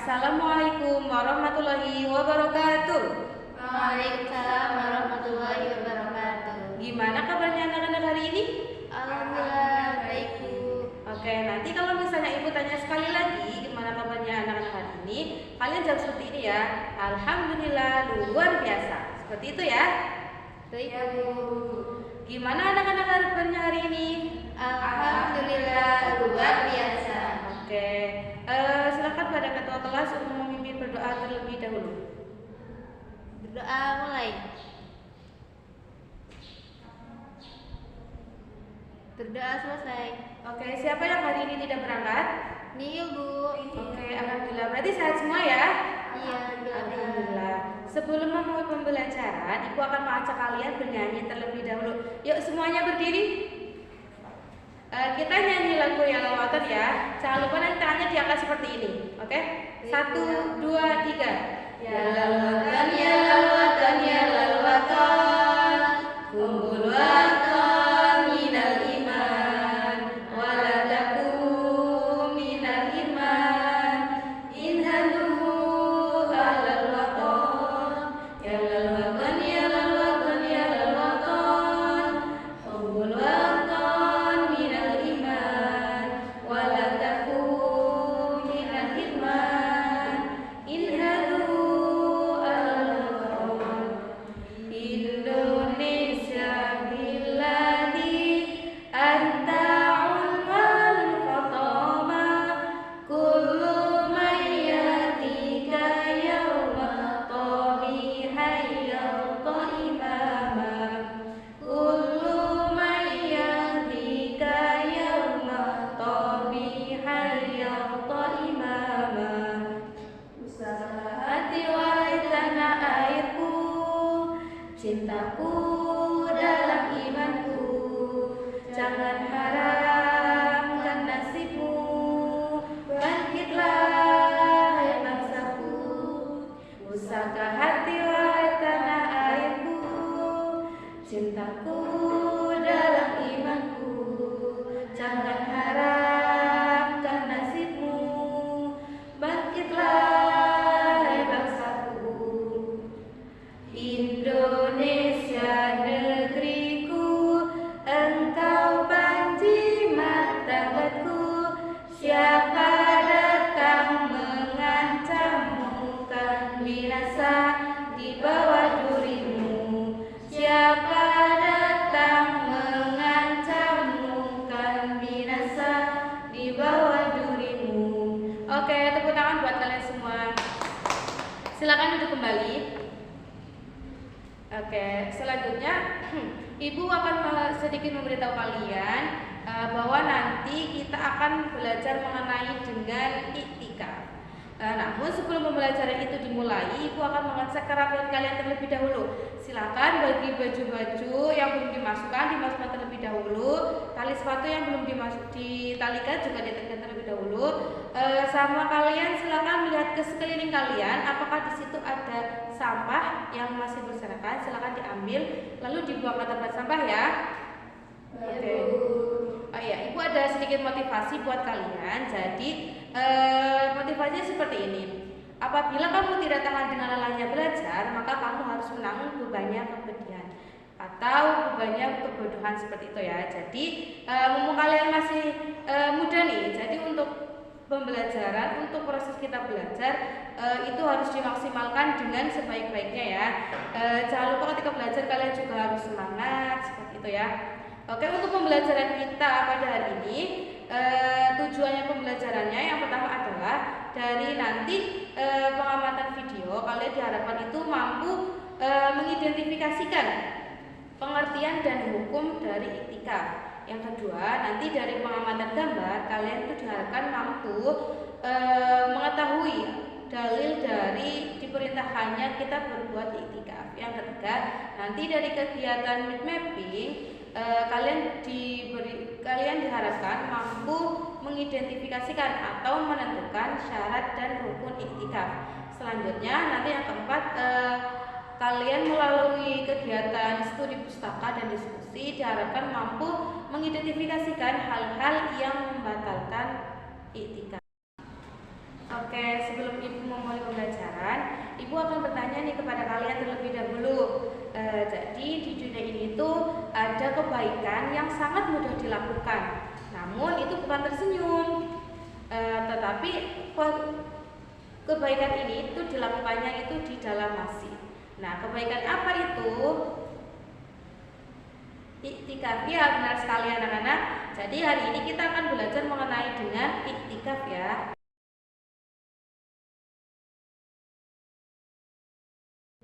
Assalamualaikum warahmatullahi wabarakatuh. Waalaikumsalam warahmatullahi wabarakatuh. Gimana kabarnya anak-anak hari ini? Alhamdulillah baik, Bu. Oke, nanti kalau misalnya Ibu tanya sekali lagi gimana kabarnya anak-anak hari ini, kalian jawab seperti ini ya. Alhamdulillah luar biasa. Seperti itu ya. Baik, Bu. Gimana anak-anak kabarnya hari ini? Alhamdulillah luar biasa. Oke, silakan pada ketua kelas untuk memimpin berdoa terlebih dahulu. Berdoa mulai. Berdoa selesai. Oke, siapa yang hari ini tidak berangkat? Nil, Bu. Oke, alhamdulillah. Berarti sehat semua ya? Iya, Alhamdulillah. Sebelum memulai pembelajaran, Ibu akan mengajak kalian bernyanyi terlebih dahulu. Yuk semuanya berdiri. Kita nyanyi lagu yang lawatan ya. Jangan lupa nanti tangannya diangkat seperti ini. Oke? 1, 2, 3. Ya lalwatan, ya lalwatan, ya lalwatan. Kumpul watan minal iman, waladakum minal iman. Inhadu alal watan, ya lalwatan, ya lalwatan, ya lalwatan. Kumpul watan minal iman, waladakum minal iman. Inhadu alal watan. Indonesia biladi anta ulmal fatama kullu mayyatika yawma tabi hayyata imama kullu mayyatika yawma tabi hayyata imama. Usaha hati wahai tanah airku, cintaku dalam imanku, jangan haramkan nasibmu. Bangkitlah hai bangsaku, pusaka hati wahai tanah airku, cintaku dalam imanku, jangan haramkan nasibmu. Bangkitlah hai bangsaku. Indonesia negeriku, engkau panji martabatku. Siapa datang mengancammu kan binasa di bawah durimu. Siapa datang mengancammu kan binasa di bawah durimu. Oke, tepuk tangan buat kalian semua. Silakan duduk kembali. Oke, selanjutnya Ibu akan sedikit memberitahu kalian bahwa nanti kita akan belajar mengenai dengan iktikaf. Namun sebelum pembelajaran itu dimulai, Ibu akan mengecek kerapian kalian terlebih dahulu. Silakan bagi baju-baju yang belum dimasukkan terlebih dahulu. Tali sepatu yang belum ditalikan juga ditalikan terlebih dahulu. Sama kalian silakan melihat ke sekeliling kalian, apakah di situ ada sampah yang masih berserakan, silakan diambil lalu dibuang ke tempat sampah ya. Oke. Oh iya, Ibu ada sedikit motivasi buat kalian. Jadi motivasinya seperti ini. Apabila kamu tidak tahan dengan lelahnya belajar, maka kamu harus menanggung bebannya kepedihan atau bebannya kebodohan seperti itu ya. Jadi mumpung kalian masih muda nih, jadi untuk pembelajaran, untuk proses kita belajar itu harus dimaksimalkan dengan sebaik-baiknya ya. Jangan lupa ketika belajar kalian juga harus semangat seperti itu ya. Oke, untuk pembelajaran kita pada hari ini tujuannya pembelajarannya yang pertama adalah dari nanti pengamatan video kalian diharapkan itu mampu mengidentifikasikan pengertian dan hukum dari iktikaf. Yang kedua, nanti dari pengamatan gambar kalian itu diharapkan mampu mengetahui dalil dari diperintahkannya kita berbuat iktikaf. Yang ketiga, nanti dari kegiatan mind mapping kalian diharapkan mampu mengidentifikasikan atau menentukan syarat dan rukun iktikaf. Selanjutnya nanti yang keempat, kalian melalui kegiatan studi pustaka dan diskusi diharapkan mampu mengidentifikasikan hal-hal yang membatalkan iktikaf. Oke, sebelum Ibu akan bertanya nih kepada kalian terlebih dahulu. Jadi di dunia ini tuh ada kebaikan yang sangat mudah dilakukan, namun itu bukan tersenyum. Tetapi kebaikan ini itu dilakukannya itu di dalam masjid. Nah, kebaikan apa itu? Iktikaf, ya benar sekali anak-anak. Jadi hari ini kita akan belajar mengenai dengan iktikaf ya.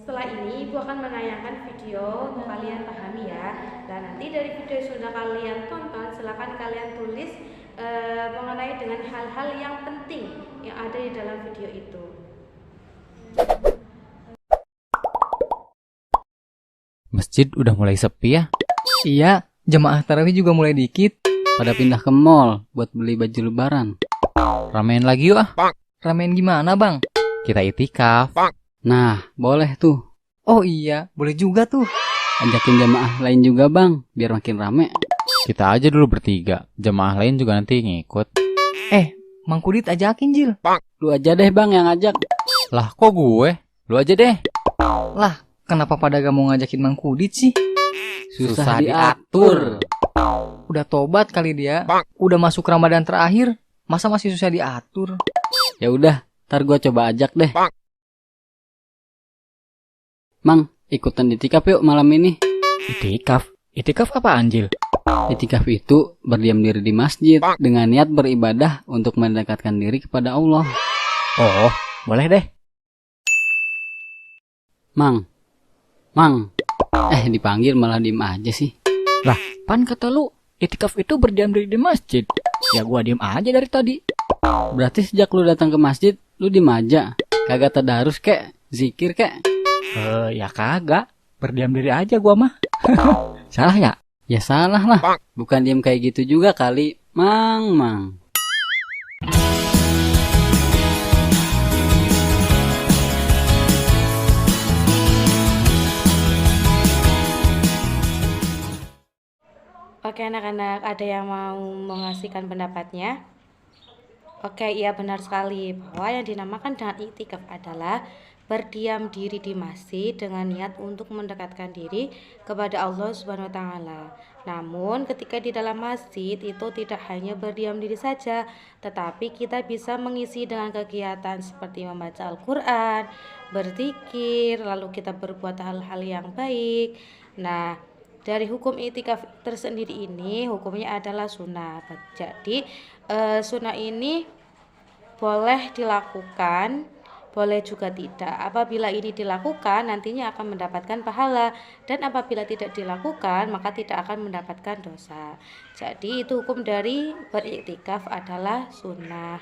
Setelah ini Ibu akan menayangkan video untuk kalian pahami ya. Dan nanti dari video yang sudah kalian tonton, silakan kalian tulis mengenai dengan hal-hal yang penting yang ada di dalam video itu. Masjid udah mulai sepi ya? Iya, jemaah tarawih juga mulai dikit. Pada pindah ke mall buat beli baju lebaran. Ramein lagi yuk ah. Ramein gimana bang? Kita itikaf. Nah, boleh tuh. Oh iya, boleh juga tuh. Ajakin jemaah lain juga bang, biar makin rame. Kita aja dulu bertiga. Jemaah lain juga nanti ngikut. Mang Kudit ajakin Jil. Lu aja deh bang yang ajak. Lah kok gue? Lu aja deh. Lah, kenapa pada gak mau ngajakin Mang Kudit sih? Susah diatur. Udah tobat kali dia. Udah masuk Ramadan terakhir, masa masih susah diatur? Ya udah, ntar gua coba ajak deh. Mang, ikutan itikaf yuk malam ini. Itikaf? Itikaf apa Anjil? Itikaf itu berdiam diri di masjid dengan niat beribadah untuk mendekatkan diri kepada Allah. Oh, boleh deh. Mang, dipanggil malah diem aja sih. Lah, pan kata lu itikaf itu berdiam diri di masjid. Ya gua diem aja dari tadi. Berarti sejak lu datang ke masjid, lu diem aja. Kagak tadarus kek, zikir kek. Ya kagak. Berdiam diri aja gua mah. Salah ya? Ya salah lah. Bukan diem kayak gitu juga kali. Mang. Oke anak-anak, ada yang mau mengasihkan pendapatnya? Oke, iya benar sekali bahwa yang dinamakan dengan iktikaf adalah berdiam diri di masjid dengan niat untuk mendekatkan diri kepada Allah Subhanahu wa taala. Namun ketika di dalam masjid itu tidak hanya berdiam diri saja, tetapi kita bisa mengisi dengan kegiatan seperti membaca Al-Qur'an, berzikir, lalu kita berbuat hal-hal yang baik. Nah, dari hukum iktikaf tersendiri ini hukumnya adalah sunnah. Jadi sunnah ini boleh dilakukan, boleh juga tidak. Apabila ini dilakukan nantinya akan mendapatkan pahala, dan apabila tidak dilakukan maka tidak akan mendapatkan dosa. Jadi itu hukum dari beriktikaf adalah sunnah.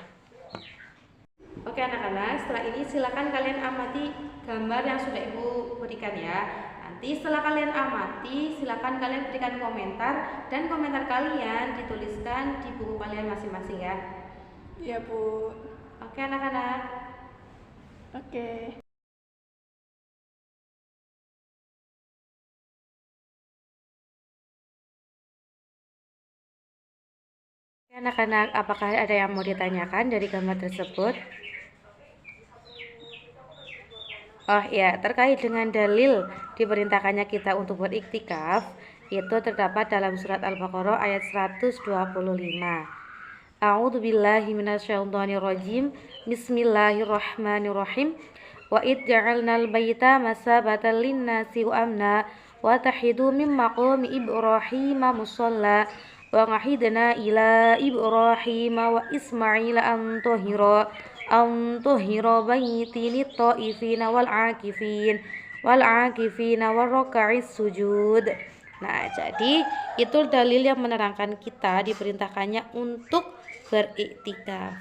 Oke anak-anak, setelah ini silakan kalian amati gambar yang sudah Ibu berikan ya. Nanti setelah kalian amati, silakan kalian berikan komentar, dan komentar kalian dituliskan di buku kalian masing-masing ya. Iya Bu. Oke anak-anak. Oke. Anak-anak, apakah ada yang mau ditanyakan dari gambar tersebut? Oh ya, terkait dengan dalil diperintahkannya kita untuk beriktikaf, itu terdapat dalam surat Al-Baqarah ayat 125. A'udzubillahi minasyaitonirrajim. Bismillahirrahmanirrahim. Wa id ja'alnal baita masabatan lin-nasi wa amna wa tahidu min maqami Ibrahim musalla wa ngahidna ila Ibrahim wa Ismaila an tuhira baiti lit-ta'ifina wal-'akifina warruka'is sujud. Nah, jadi itu dalil yang menerangkan kita diperintahkannya untuk beriktikaf.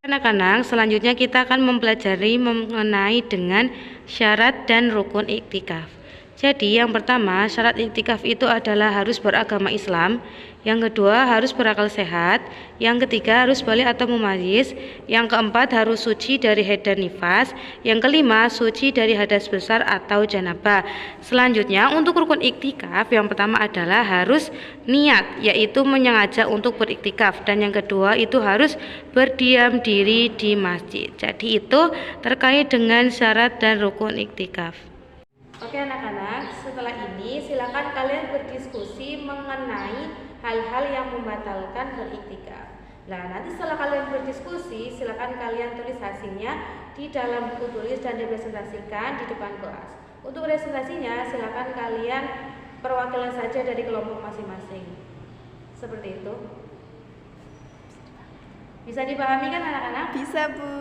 Anak-anak, selanjutnya kita akan mempelajari mengenai dengan syarat dan rukun iktikaf. Jadi yang pertama syarat iktikaf itu adalah harus beragama Islam, yang kedua harus berakal sehat, yang ketiga harus balik atau mumayyiz, yang keempat harus suci dari haid dan nifas, yang kelima suci dari hadas besar atau janabah. Selanjutnya untuk rukun iktikaf yang pertama adalah harus niat, yaitu menyengaja untuk beriktikaf, dan yang kedua itu harus berdiam diri di masjid. Jadi itu terkait dengan syarat dan rukun iktikaf. Oke anak-anak, setelah ini silakan kalian berdiskusi mengenai hal-hal yang membatalkan beriktikaf. Nah, nanti setelah kalian berdiskusi, silakan kalian tulis hasilnya di dalam buku tulis dan dipresentasikan di depan kelas. Untuk presentasinya, silakan kalian perwakilan saja dari kelompok masing-masing. Seperti itu. Bisa dipahami kan anak-anak? Bisa, Bu.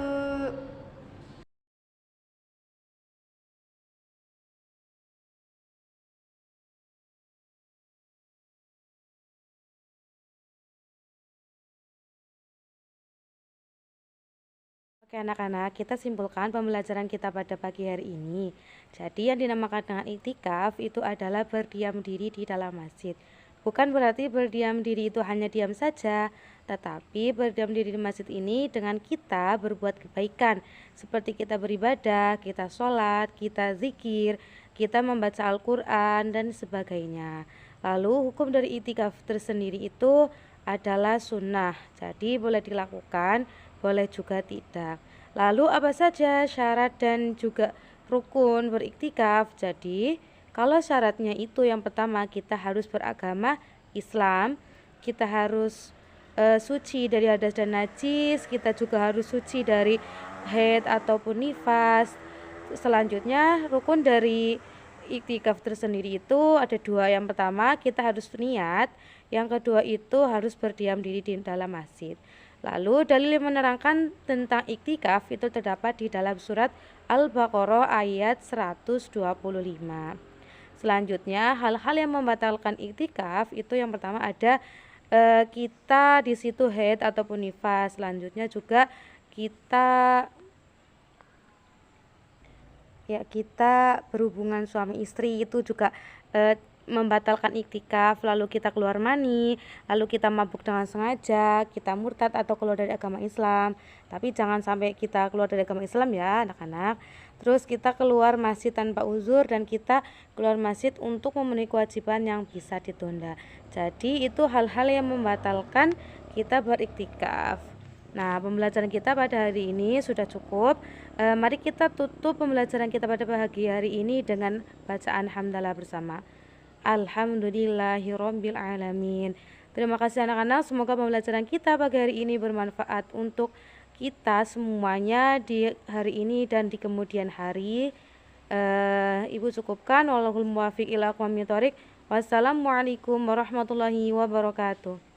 Oke anak-anak, kita simpulkan pembelajaran kita pada pagi hari ini. Jadi yang dinamakan dengan iktikaf itu adalah berdiam diri di dalam masjid. Bukan berarti berdiam diri itu hanya diam saja, tetapi berdiam diri di masjid ini dengan kita berbuat kebaikan, seperti kita beribadah, kita sholat, kita zikir, kita membaca Al-Quran dan sebagainya. Lalu hukum dari iktikaf tersendiri itu adalah sunnah, jadi boleh dilakukan, boleh juga tidak. Lalu apa saja syarat dan juga rukun beriktikaf? Jadi kalau syaratnya itu yang pertama kita harus beragama Islam, kita harus suci dari hadas dan najis, kita juga harus suci dari haid ataupun nifas. Selanjutnya rukun dari iktikaf tersendiri itu ada dua. Yang pertama kita harus niat, yang kedua itu harus berdiam diri di dalam masjid. Lalu dalil yang menerangkan tentang iktikaf itu terdapat di dalam surat Al-Baqarah ayat 125. Selanjutnya hal-hal yang membatalkan iktikaf itu yang pertama ada kita di situ haid ataupun nifas. Selanjutnya juga kita berhubungan suami istri itu juga membatalkan iktikaf. Lalu kita keluar mani, lalu kita mabuk dengan sengaja, kita murtad atau keluar dari agama Islam. Tapi jangan sampai kita keluar dari agama Islam ya anak-anak. Terus kita keluar masjid tanpa uzur, dan kita keluar masjid untuk memenuhi kewajiban yang bisa ditunda. Jadi itu hal-hal yang membatalkan kita beriktikaf. Nah, pembelajaran kita pada hari ini sudah cukup. Mari kita tutup pembelajaran kita pada pagi hari ini dengan bacaan hamdalah bersama. Alhamdulillahirabbil alamin. Terima kasih anak-anak, semoga pembelajaran kita pagi hari ini bermanfaat untuk kita semuanya di hari ini dan di kemudian hari. Ibu cukupkan, wallahul muwaffiq ila aqwamit thoriq. Wassalamualaikum warahmatullahi wabarakatuh.